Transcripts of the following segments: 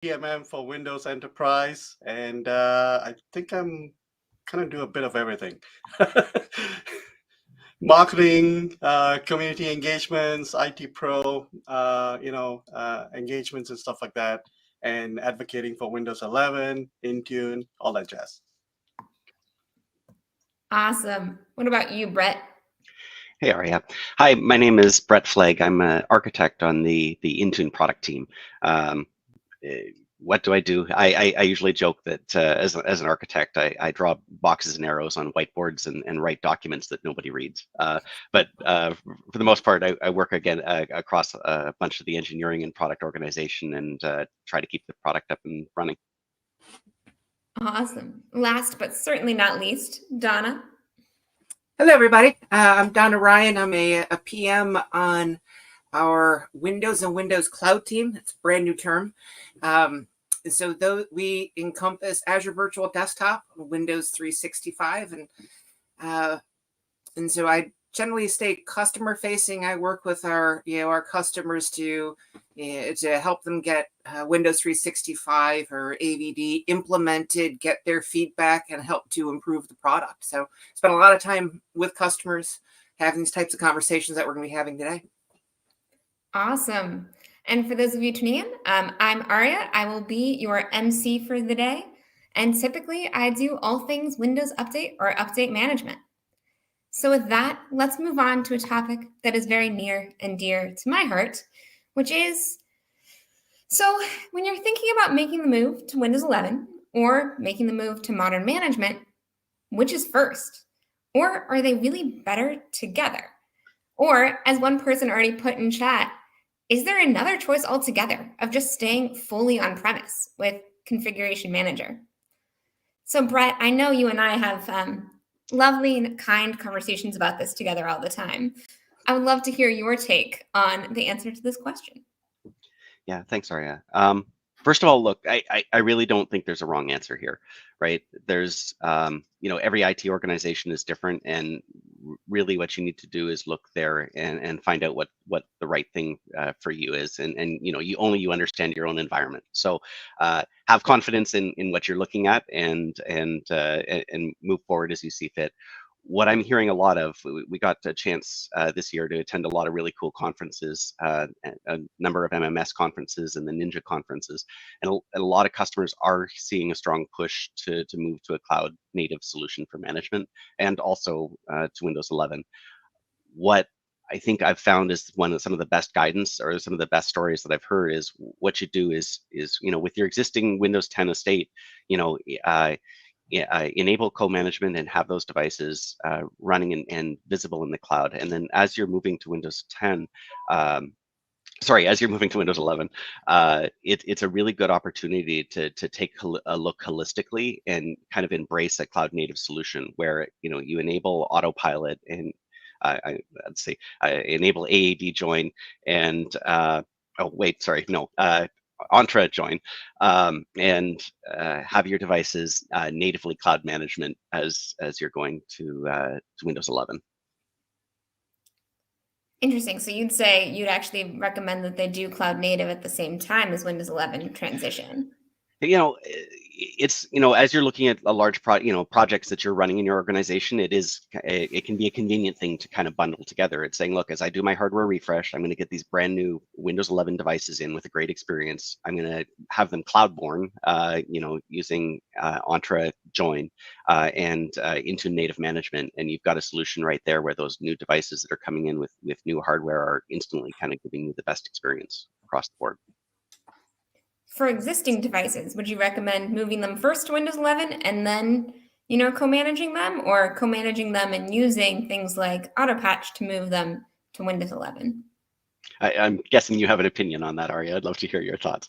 PMM for Windows Enterprise, and I think I'm kind of do a bit of everything. Marketing, community engagements, IT pro, engagements and stuff like that, and advocating for Windows 11, Intune, all that jazz. Awesome. What about you, Brett? Hey, Arya. Hi, my name is Brett Flagg. I'm an architect on the Intune product team. Um, what do I do? I usually joke that as an architect, I draw boxes and arrows on whiteboards and write documents that nobody reads. But for the most part, I work again across a bunch of the engineering and product organization and try to keep the product up and running. Awesome. Last but certainly not least, Donna. Hello, everybody. I'm Donna Ryan. I'm a PM on our Windows and Windows Cloud team. It's a brand new term. So we encompass Azure Virtual Desktop, Windows 365, and so I generally stay customer facing. I work with our customers to help them get Windows 365 or AVD implemented, get their feedback, and help to improve the product. So spend a lot of time with customers having these types of conversations that we're going to be having today. Awesome. And for those of you tuning in, I'm Arya. I will be your MC for the day. And typically I do all things Windows Update or update management. So with that, let's move on to a topic that is very near and dear to my heart, which is, so when you're thinking about making the move to Windows 11 or making the move to modern management, which is first? Or are they really better together? Or as one person already put in chat, is there another choice altogether of just staying fully on premise with Configuration Manager? So Brett, I know you and I have lovely and kind conversations about this together all the time. I would love to hear your take on the answer to this question. Yeah, thanks, Arya. First of all, look, I really don't think there's a wrong answer here, right? There's, every IT organization is different, and really what you need to do is look there and find out what the right thing for you is, and you understand your own environment. So have confidence in what you're looking at, and move forward as you see fit. What I'm hearing a lot of, we got a chance this year to attend a lot of really cool conferences, a number of MMS conferences and the Ninja conferences, and a lot of customers are seeing a strong push to move to a cloud native solution for management, and also to Windows 11. What I think I've found is some of the best guidance or some of the best stories that I've heard is what you do is with your existing Windows 10 estate, enable co-management and have those devices running and visible in the cloud. And then as you're moving to Windows 10, as you're moving to Windows 11, it's a really good opportunity to take a look holistically and kind of embrace a cloud native solution where you enable autopilot and enable AAD join and Entra join, and have your devices natively cloud management as you're going to Windows 11. Interesting. So you'd say you'd actually recommend that they do cloud native at the same time as Windows 11 transition. It's as you're looking at a large projects that you're running in your organization, it can be a convenient thing to kind of bundle together. It's saying, look, as I do my hardware refresh, I'm going to get these brand new Windows 11 devices in with a great experience. I'm going to have them cloud born, using Entra join and into native management, and you've got a solution right there where those new devices that are coming in with new hardware are instantly kind of giving you the best experience across the board. For existing devices, would you recommend moving them first to Windows 11 and then, co-managing them, or co-managing them and using things like Autopatch to move them to Windows 11? I'm guessing you have an opinion on that, Arya. I'd love to hear your thoughts.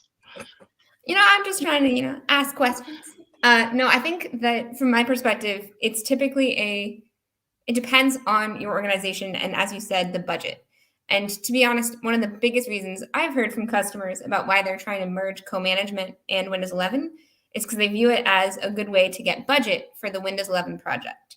I'm just trying to, ask questions. No, I think that from my perspective, it's typically it depends on your organization and, as you said, the budget. And to be honest, one of the biggest reasons I've heard from customers about why they're trying to merge co-management and Windows 11 is because they view it as a good way to get budget for the Windows 11 project.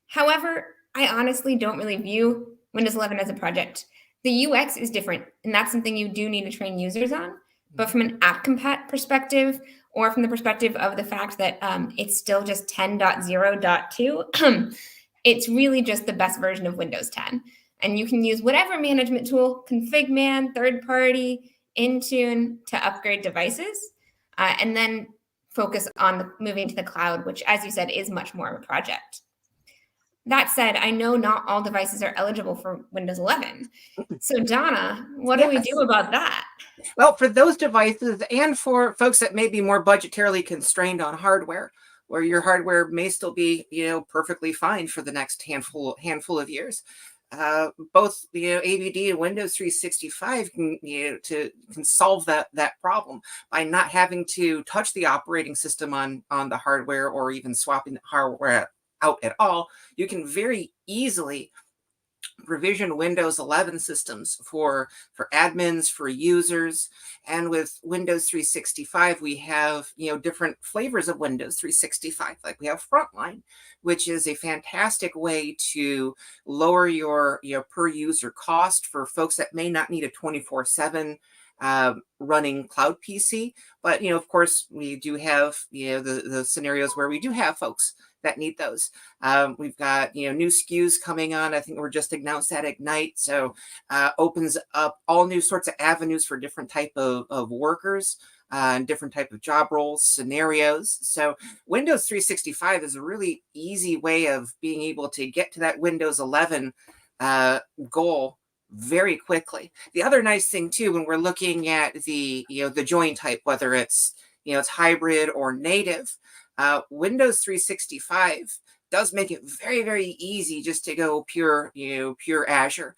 However, I honestly don't really view Windows 11 as a project. The UX is different, and that's something you do need to train users on. But from an app compat perspective, or from the perspective of the fact that it's still just 10.0.2, it's really just the best version of Windows 10. And you can use whatever management tool, ConfigMan, third party, Intune, to upgrade devices, and then focus on moving to the cloud, which, as you said, is much more of a project. That said, I know not all devices are eligible for Windows 11. So Donna, what do we Yes. do about that? Well, for those devices and for folks that may be more budgetarily constrained on hardware, where your hardware may still be, perfectly fine for the next handful of years, both AVD and Windows 365 can solve that problem by not having to touch the operating system on the hardware or even swapping the hardware out at all. You can very easily provision Windows 11 systems for admins, for users. And with Windows 365, we have different flavors of Windows 365. Like we have Frontline, which is a fantastic way to lower your per user cost for folks that may not need a 24/7 running cloud PC. But of course, we do have the scenarios where we do have folks that need those. We've got new SKUs coming on. I think we're just announced at Ignite, so opens up all new sorts of avenues for different type of workers and different type of job roles, scenarios. So Windows 365 is a really easy way of being able to get to that Windows 11 goal very quickly. The other nice thing too, when we're looking at the the join type, whether it's it's hybrid or native, Windows 365 does make it very, very easy just to go pure Azure.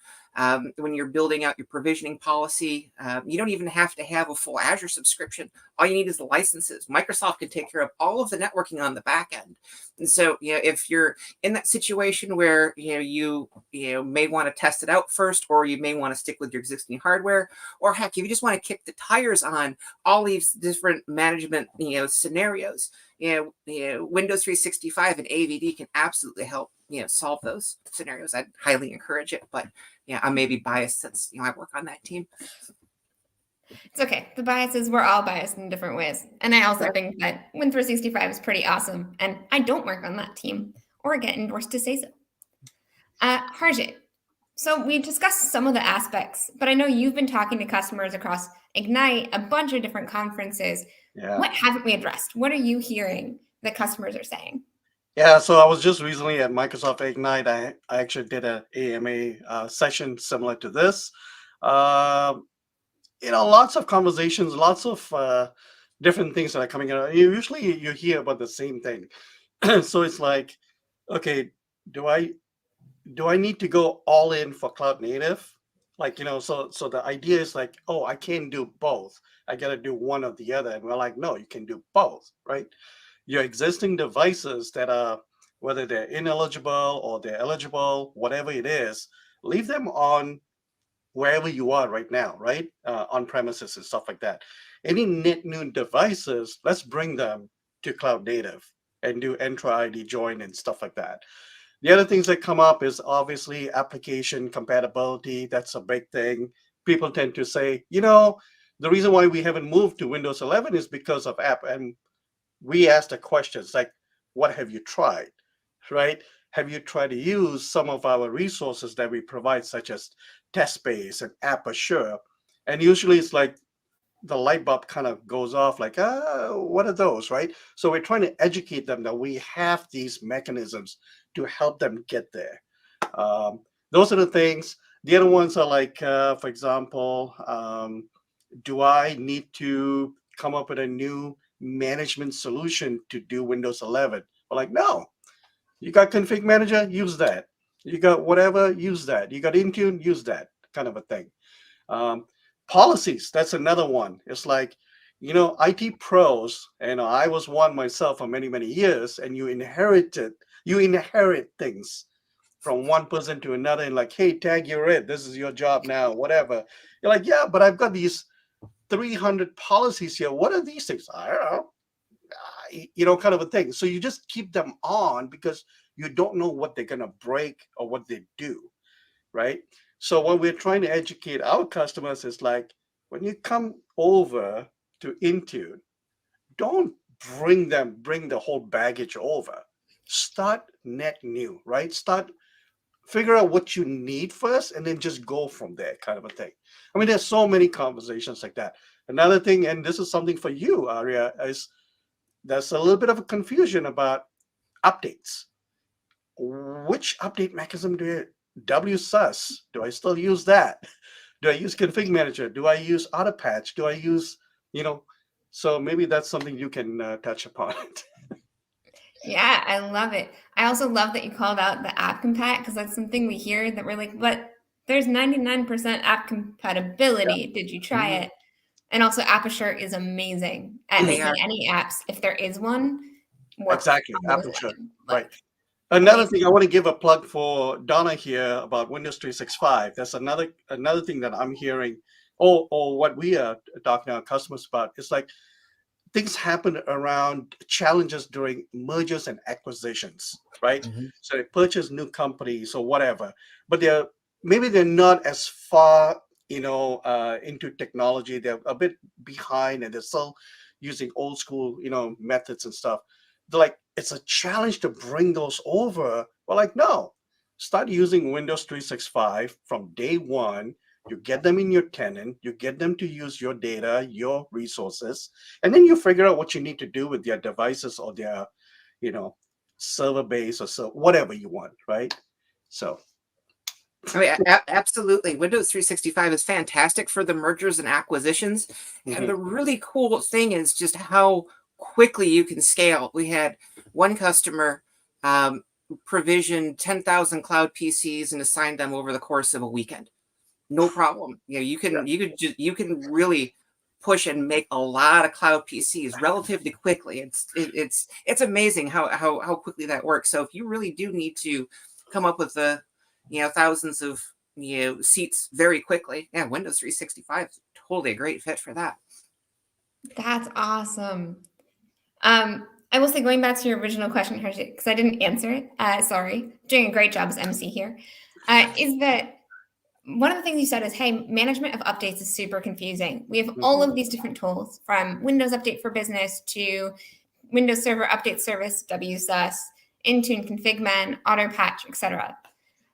When you're building out your provisioning policy, you don't even have to have a full Azure subscription. All you need is the licenses. Microsoft can take care of all of the networking on the back end. And so, if you're in that situation where you may want to test it out first, or you may want to stick with your existing hardware, or heck, if you just want to kick the tires on all these different management scenarios, Windows 365 and AVD can absolutely help solve those scenarios. I'd highly encourage it, but I may be biased since I work on that team. It's okay. The biases, we're all biased in different ways. And I also think that Windows 365 is pretty awesome. And I don't work on that team or get endorsed to say so. Harjit, so we discussed some of the aspects, but I know you've been talking to customers across Ignite, a bunch of different conferences. Yeah. What haven't we addressed? What are you hearing that customers are saying? Yeah, so I was just recently at Microsoft Ignite. I actually did a AMA session similar to this. Lots of conversations, lots of different things that are coming out. Usually you hear about the same thing. So it's like, okay, do I need to go all in for cloud native? Like, so the idea is like, oh, I can't do both. I got to do one or the other. And we're like, no, you can do both, right? Your existing devices that are, whether they're ineligible or they're eligible, whatever it is, leave them on wherever you are right now, right? On premises and stuff like that. Any net new devices, let's bring them to cloud native and do Entra ID join and stuff like that. The other things that come up is obviously application compatibility. That's a big thing. People tend to say, the reason why we haven't moved to Windows 11 is because of app. And we ask the questions like, what have you tried, right? Have you tried to use some of our resources that we provide, such as TestBase and App Assure? And usually it's like the light bulb kind of goes off like, what are those, right? So we're trying to educate them that we have these mechanisms to help them get there. Those are the things. The other ones are like, for example, do I need to come up with a new management solution to do Windows 11? We're like, no. You got Config Manager, use that. You got whatever, use that. You got Intune, use that, kind of a thing. Policies, that's another one. It's like, IT pros, and I was one myself for many, many years, and you inherit things from one person to another, and like, hey, tag, you're it. This is your job now, whatever. You're like, yeah, but I've got these 300 policies here. What are these things? I don't know. Kind of a thing. So you just keep them on because you don't know what they're going to break or what they do, right? So when we're trying to educate our customers, it's like, when you come over to Intune, don't bring the whole baggage over. Start net new, right? Figure out what you need first and then just go from there, kind of a thing. I mean, there's so many conversations like that. Another thing, and this is something for you, Arya, is there's a little bit of a confusion about updates. Which update mechanism do you WSUS? Do I still use that? Do I use config manager? Do I use auto patch? Do I use, you know, so maybe that's something you can touch upon. Yeah, I love it. I also love that you called out the app compat because that's something we hear that we're like, but there's 99% app compatibility. Did you try Mhm. it? And also, Aperture is amazing at They making are. any apps, if there is one, work Exactly, Aperture, flawlessly. Like right. Another amazing. thing I want to give a plug for Donna here about Windows 365. That's another thing that I'm hearing, or what we are talking to our customers about. It's like things happen around challenges during mergers and acquisitions, right? Mhm. So they purchase new companies or whatever, but they're not as far, into technology. They're a bit behind, and they're still using old school, methods and stuff. They're like, it's a challenge to bring those over. Well, like, no, start using Windows 365 from day one. You get them in your tenant, you get them to use your data, your resources, and then you figure out what you need to do with their devices or their, you know server base, or so whatever you want, right? So I mean, absolutely. Windows 365 is fantastic for the mergers and acquisitions. And mhm. the really cool thing is just how quickly you can scale. We had one customer um, provision 10,000 cloud PCs and assigned them over the course of a weekend. No problem. Yeah. You can really push and make a lot of cloud PCs relatively quickly. It's amazing how quickly that works. So if you really do need to come up with the thousands of seats very quickly, yeah, Windows 365 is totally a great fit for that. That's awesome. I will say, going back to your original question, Harshit, because I didn't answer it. Sorry, doing a great job as MC here. Is that one of the things you said is, hey, management of updates is super confusing. We have all Mhm. of these different tools from Windows Update for Business to Windows Server Update Service, WSUS, Intune, ConfigMan, AutoPatch, etc.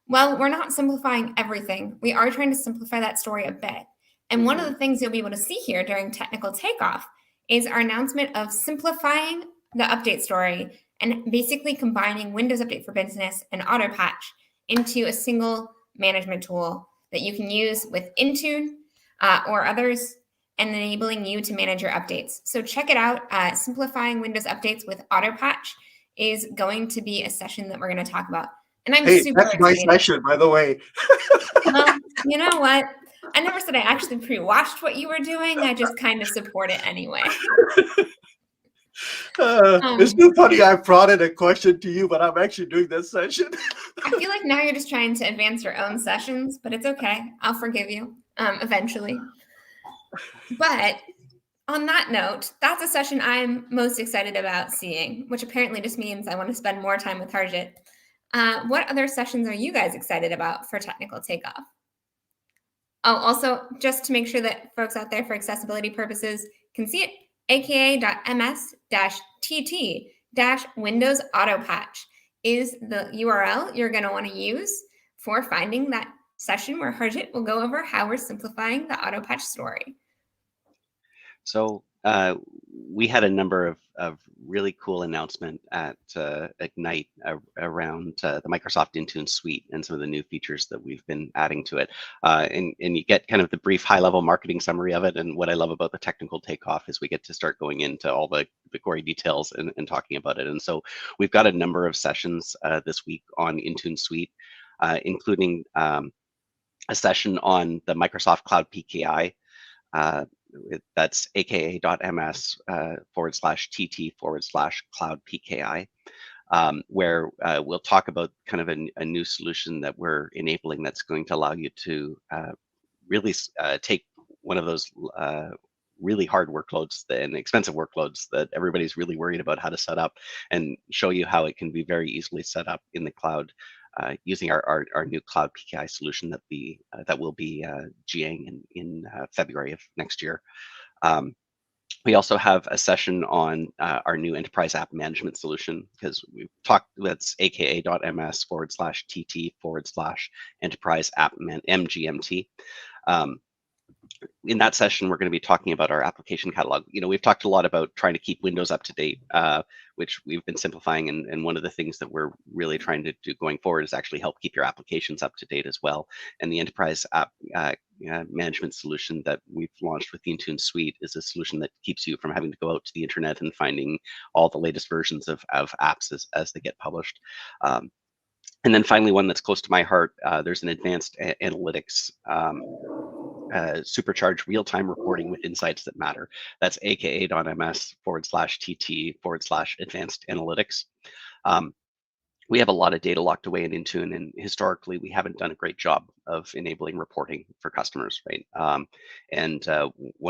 Well, we're not simplifying everything. We are trying to simplify that story a bit. And one of Mhm. the things you'll be able to see here during technical takeoff is our announcement of simplifying the update story and basically combining Windows Update for Business and AutoPatch into a single management tool that you can use with Intune or others, and enabling you to manage your updates. So check it out. Simplifying Windows Updates with AutoPatch is going to be a session that we're going to talk about. And I'm Hey, super that's my excited. session, by the way. Well, you know what? I never said I actually pre-watched what you were doing. I just kind of support it anyway. It's Um, too funny. I prodded a question to you, but I'm actually doing that session. I feel like now you're just trying to advance your own sessions, but it's okay. I'll forgive you eventually. But on that note, that's a session I'm most excited about seeing, which apparently just means I want to spend more time with Harjit. What other sessions are you guys excited about for technical takeoff? Oh, also, just to make sure that folks out there for accessibility purposes can see it, aka.ms-tt-windows autopatch is the URL you're going to want to use for finding that session where Harjit will go over how we're simplifying the autopatch story. So we had a number of really cool announcement at Ignite around the Microsoft Intune suite and some of the new features that we've been adding to it. And you get kind of the brief high-level marketing summary of it. And what I love about the technical takeoff is we get to start going into all the gory details and talking about it. And so we've got a number of sessions this week on Intune Suite, including a session on the Microsoft Cloud PKI. That's aka.ms/tt/cloud PKI, where we'll talk about kind of a new solution that we're enabling that's going to allow you to really take one of those really hard workloads and expensive workloads that everybody's really worried about how to set up, and show you how it can be very easily set up in the cloud using our new cloud PKI solution that will be GAing in February of next year. We also have a session on our new enterprise app management solution, because we've talked, that's aka.ms/tt/enterprise app MGMT. In that session, we're going to be talking about our application catalog. We've talked a lot about trying to keep Windows up to date, which we've been simplifying. And one of the things that we're really trying to do going forward is actually help keep your applications up to date as well. And the enterprise app management solution that we've launched with the Intune suite is a solution that keeps you from having to go out to the internet and finding all the latest versions of apps as they get published. And then finally, one that's close to my heart, there's an advanced analytics supercharged real-time reporting with insights that matter. That's aka.ms/tt/advanced analytics. We have a lot of data locked away in Intune, and historically we haven't done a great job of enabling reporting for customers, right? One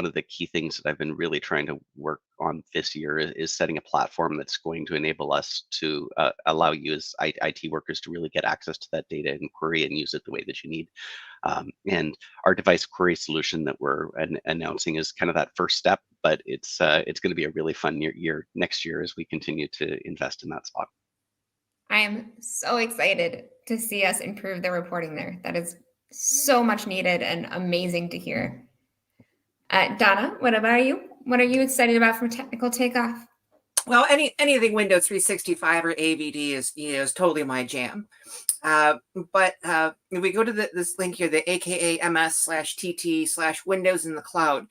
of the key things that I've been really trying to work on this year is setting a platform that's going to enable us to allow you as IT workers to really get access to that data and query and use it the way that you need. And our device query solution that we're announcing is kind of that first step, but it's going to be a really fun year next year as we continue to invest in that spot. I am so excited to see us improve the reporting there. That is so much needed and amazing to hear. Donna, what about you? What are you excited about from Technical Takeoff? Well, anything Windows 365 or AVD is totally my jam. But if we go to this link here, the aka.ms/tt/Windows in the cloud,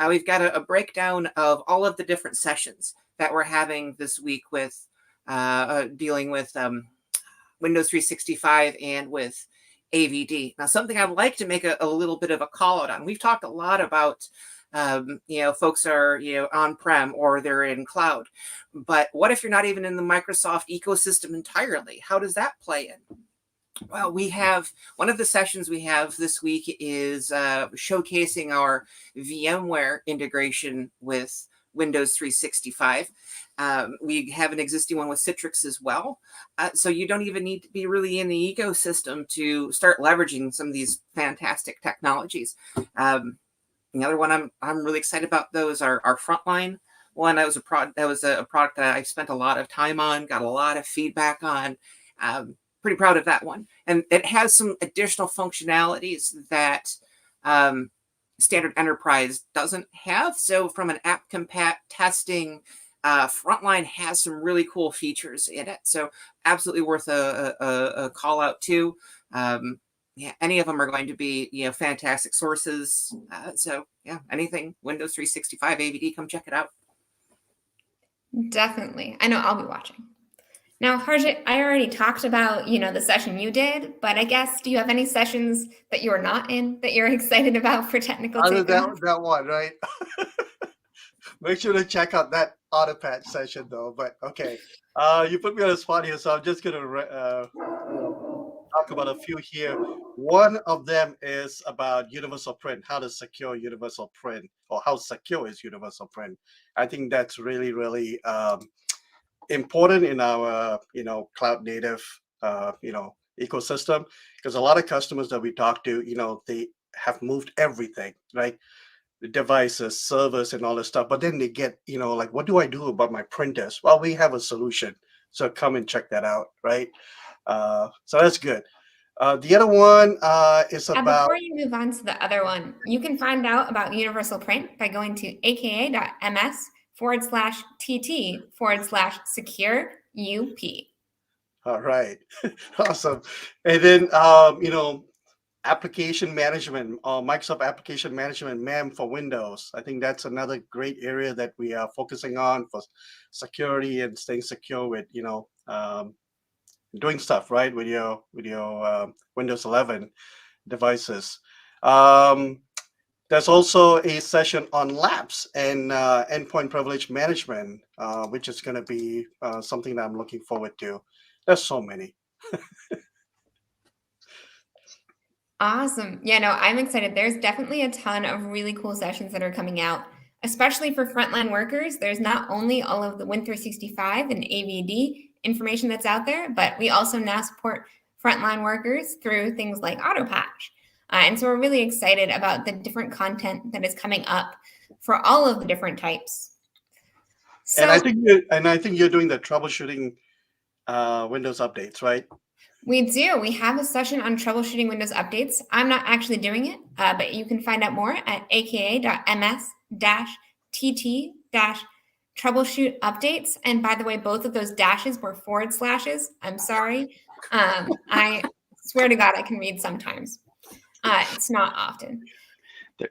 we've got a breakdown of all of the different sessions that we're having this week with dealing with Windows 365 and with AVD. Now, something I'd like to make a little bit of a call out on. We've talked a lot about folks are on-prem or they're in cloud, but what if you're not even in the Microsoft ecosystem entirely? How does that play in? Well, we have one of the sessions we have this week is showcasing our VMware integration with Windows 365. We have an existing one with Citrix as well. So you don't even need to be really in the ecosystem to start leveraging some of these fantastic technologies. The other one I'm really excited about those are our Frontline one. That was a product that I spent a lot of time on, got a lot of feedback on. Pretty proud of that one. And it has some additional functionalities that standard enterprise doesn't have. So from an app compat testing, Frontline has some really cool features in it. So absolutely worth a call out too. Yeah, any of them are going to be fantastic sources. So yeah, anything Windows 365 AVD, come check it out. Definitely. I know I'll be watching. Now, Harjit, I already talked about, the session you did, but I guess, do you have any sessions that you're not in that you're excited about for Technical Other Takeoff? that one, right? Make sure to check out that auto patch session though. But okay, you put me on a spot here, so I'm just gonna talk about a few here. One of them is about universal print, how to secure universal print, or how secure is universal print. I think that's really, really important in our cloud native ecosystem, because a lot of customers that we talk to, they have moved everything, right? The devices, servers, and all this stuff, but then they get like, what do I do about my printers? Well, we have a solution, so come and check that out, right? So that's good. The other one is about Before you move on to the other one, you can find out about universal print by going to aka.ms/tt/secure UP. all right. Awesome. And then application management, Microsoft application management, MEM for Windows. I think that's another great area that we are focusing on for security and staying secure with doing stuff right with your Windows 11 devices. There's also a session on labs and endpoint privilege management, which is going to be something that I'm looking forward to. There's so many. Awesome. Yeah, no, I'm excited. There's definitely a ton of really cool sessions that are coming out, especially for frontline workers. There's not only all of the Win365 and AVD information that's out there, but we also now support frontline workers through things like AutoPatch. And so we're really excited about the different content that is coming up for all of the different types. So And I think you're doing the troubleshooting Windows updates, right? we do. We have a session on troubleshooting Windows updates. I'm not actually doing it, but you can find out more at aka.ms-tt-troubleshoot updates. And by the way, both of those dashes were forward slashes. I'm sorry. I swear to God, I can read sometimes. It's not often.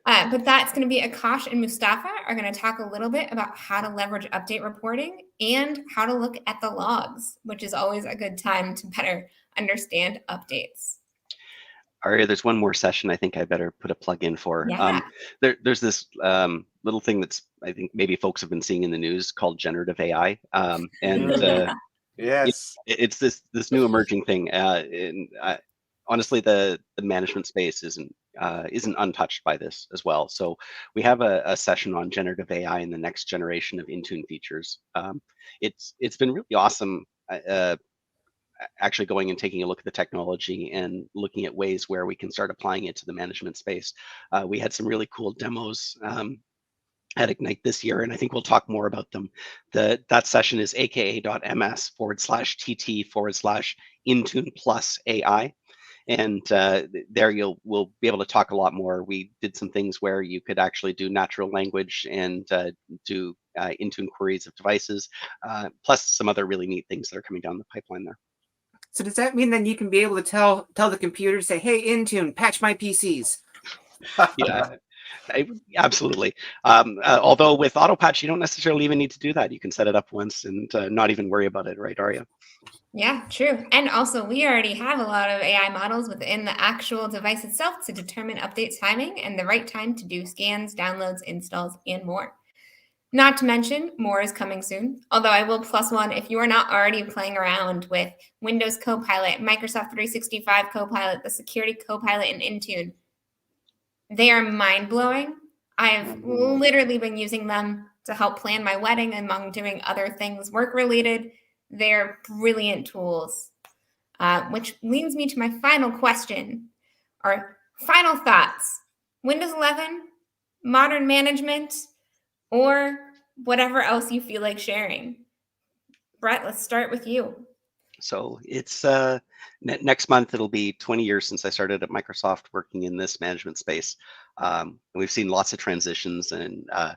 But that's going to be Akash and Mustafa are going to talk a little bit about how to leverage update reporting and how to look at the logs, which is always a good time to better understand updates. Aria, there's one more session I think I better put a plug in for. Yeah. There's this little thing that's, I think maybe folks have been seeing in the news called generative AI. Yes. It's this new emerging thing. Honestly, the management space isn't untouched by this as well. So we have a session on generative AI and the next generation of Intune features. It's been really awesome. Actually going and taking a look at the technology and looking at ways where we can start applying it to the management space. We had some really cool demos at Ignite this year, and I think we'll talk more about them. That session is aka.ms/tt/Intune plus AI. And there we'll be able to talk a lot more. We did some things where you could actually do natural language and do Intune queries of devices, plus some other really neat things that are coming down the pipeline there. So does that mean then you can be able to tell the computer, say, hey, Intune, patch my PCs? Yeah, absolutely. Although with auto patch, you don't necessarily even need to do that. You can set it up once and not even worry about it, right, Aria? Yeah, true. And also, we already have a lot of AI models within the actual device itself to determine update timing and the right time to do scans, downloads, installs, and more. Not to mention, more is coming soon. Although I will plus one, if you are not already playing around with Windows Copilot, Microsoft 365 Copilot, the Security Copilot, and Intune, they are mind-blowing. I have literally been using them to help plan my wedding among doing other things work-related. They're brilliant tools, which leads me to my final question, or final thoughts. Windows 11, modern management, or whatever else you feel like sharing. Brett, let's start with you. So it's next month, it'll be 20 years since I started at Microsoft working in this management space. And we've seen lots of transitions, and I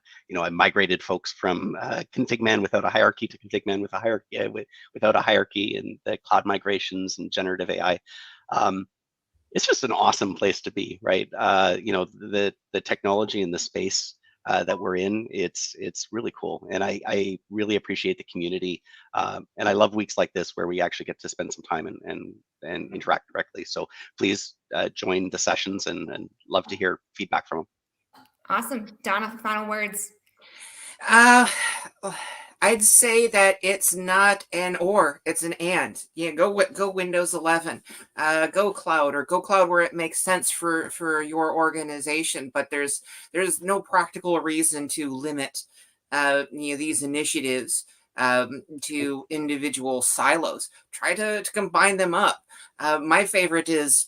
migrated folks from config man without a hierarchy to config man with a hierarchy, without a hierarchy, and the cloud migrations and generative AI. It's just an awesome place to be, right? The technology and the space that we're in, it's really cool, and I really appreciate the community, and I love weeks like this where we actually get to spend some time and interact directly. So please join the sessions, and love to hear feedback from them. Awesome. Donna, final words. I'd say that it's not an or, it's an and. Yeah, go Windows 11, go cloud, or go cloud where it makes sense for your organization. But there's no practical reason to limit these initiatives to individual silos. Try to combine them up. My favorite is,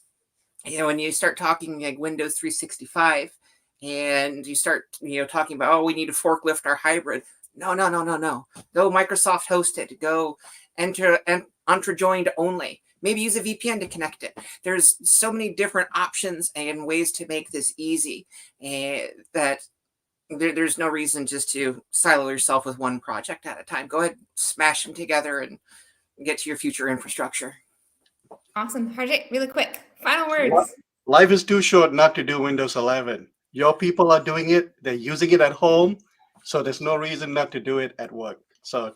when you start talking like Windows 365 and you start talking about, oh, we need to forklift our hybrid. No. Go Microsoft hosted. Go Entra joined only. Maybe use a VPN to connect it. There's so many different options and ways to make this easy that there's no reason just to silo yourself with one project at a time. Go ahead, smash them together, and get to your future infrastructure. Awesome. Harjit, really quick. Final words. Life is too short not to do Windows 11. Your people are doing it. They're using it at home. So there's no reason not to do it at work. So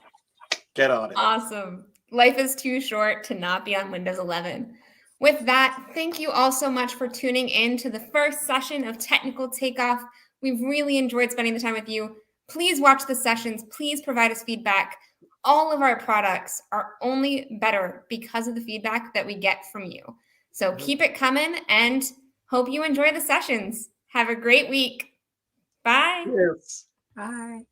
get on it. Awesome. Life is too short to not be on Windows 11. With that, thank you all so much for tuning in to the first session of Technical Takeoff. We've really enjoyed spending the time with you. Please watch the sessions. Please provide us feedback. All of our products are only better because of the feedback that we get from you. So keep it coming, and hope you enjoy the sessions. Have a great week. Bye. Yes. Bye.